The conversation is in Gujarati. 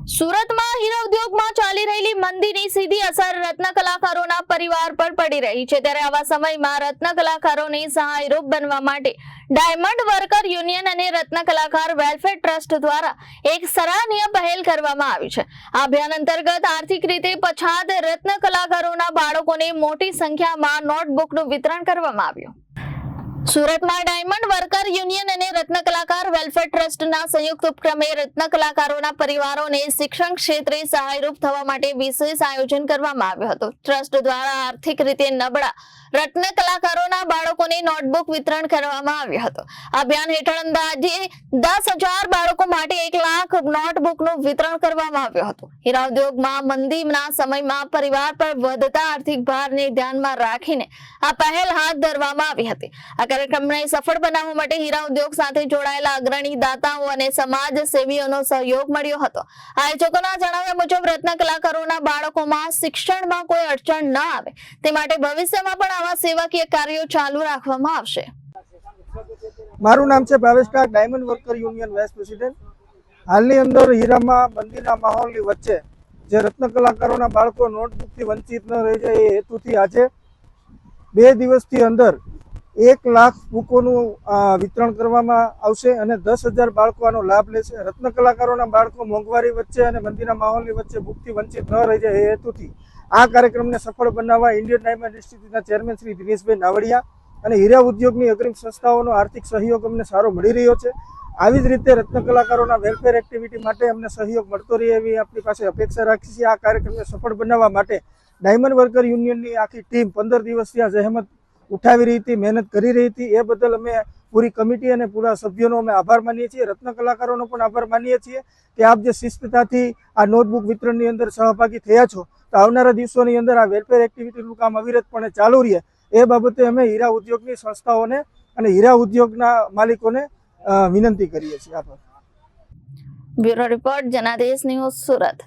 સુરતમાં હીરા ઉદ્યોગમાં ચાલી રહેલી મંદીની સીધી અસર રત્ન કલાકારોના પરિવાર પર પડી રહી છે। ત્યારે આવા સમયમાં રત્ન કલાકારોને સહાયરૂપ બનવા માટે ડાયમંડ વર્કર યુનિયન અને રત્ન કલાકાર વેલફેર ટ્રસ્ટ દ્વારા એક સરાહનીય પહેલ કરવામાં આવી છે। આ અભિયાન અંતર્ગત આર્થિક રીતે પછાત રત્ન કલાકારોના બાળકોને મોટી સંખ્યામાં નોટબુકનું વિતરણ કરવામાં આવ્યું। સુરતમાં ડાયમંડ વર્કર યુનિયન અને રત્ન કલાકાર વેલફેર ટ્રસ્ટના સંયુક્ત ઉપક્રમે રત્ન કલાકારોના પરિવારોને શિક્ષણ ક્ષેત્રે સહાયરૂપ થવા માટે વિશેષ આયોજન કરવામાં આવ્યું હતું। ટ્રસ્ટ દ્વારા આર્થિક રીતે નબળા રત્ન કલાકારોના બાળકોને નોટબુક વિતરણ કરવામાં આવ્યું હતું। આ અભિયાન હેઠળ અંદાજે 10,000 બાળકો માટે 1 લાખ નોટબુકનું વિતરણ કરવામાં આવ્યું હતું। હીરા ઉદ્યોગમાં મંદીના સમયમાં પરિવાર પર વધતા આર્થિક ભારને ધ્યાનમાં રાખીને આ પહેલ હાથ ધરવામાં આવી હતી। આ કાર્યક્રમને સફળ બનાવવા માટે હીરા ઉદ્યોગ સાથે જોડાયેલા અગ્રણી દાતાઓ અને સમાજ સેવીઓનો સહયોગ મળ્યો હતો। આયોજકોના જણાવ્યા મુજબ રત્ન કલાકારોના બાળકોમાં શિક્ષણમાં કોઈ અડચણ ન આવે તે માટે ભવિષ્યમાં પણ આવા સેવાકીય કાર્યો ચાલુ રાખવામાં આવશે। મારું નામ છે Bhavesh Kak, diamond worker union vice president. હાલની અંદર હીરામાં મંદીના માહોલની વચ્ચે જે રત્ન કલાકારોના બાળકો નોટબુકથી વંચિત ન રહી જાય એ હેતુથી આજે 2 દિવસથી અંદર 1 લાખ બુકોનું વિતરણ કરવામાં આવશે અને 10,000 બાળકો આનો લાભ લેશે। રત્ન કલાકારોના બાળકો મોંઘવારી વચ્ચે અને મંદીના માહોલની વચ્ચે બુકથી વંચિત ન રહી જાય એ હેતુથી આ કાર્યક્રમને સફળ બનાવવા ઇન્ડિયન ડાયમંડ ઇન્સ્ટિટ્યૂટના ચેરમેન શ્રી દિનેશભાઈ નાવડિયા અને હીરા ઉદ્યોગની અગ્રીમ સંસ્થાઓનો આર્થિક સહયોગ અમને સારો મળી રહ્યો છે। આવી જ રીતે રત્ન કલાકારોના વેલફેર એક્ટિવિટી માટે અમને સહયોગ મળતો રહે એવી આપણી પાસે અપેક્ષા રાખી છે। આ કાર્યક્રમને સફળ બનાવવા માટે ડાયમંડ વર્કર યુનિયનની આખી ટીમ 15 દિવસથી આ જહેમત ઉઠાવી રહી હતી, મહેનત કરી રહી હતી। એ બદલ અમે પૂરી કમિટી અને પૂરા સભ્યોનો અમે આભાર માનીએ છીએ। રત્ન કલાકારોનો પણ આભાર માનીએ છીએ કે આપ જે શિસ્તતાથી આ નોટબુક વિતરણની અંદર સહભાગી થયા છો, તો આવનારા દિવસોની અંદર આ વેલફેર એક્ટિવિટીનું કામ અવિરતપણે ચાલુ રહે એ બાબતે અમે હીરા ઉદ્યોગની સંસ્થાઓને અને હીરા ઉદ્યોગના માલિકોને વિનંતી કરીએ છીએ। આભાર। Bureau report Janadesh news, Surat.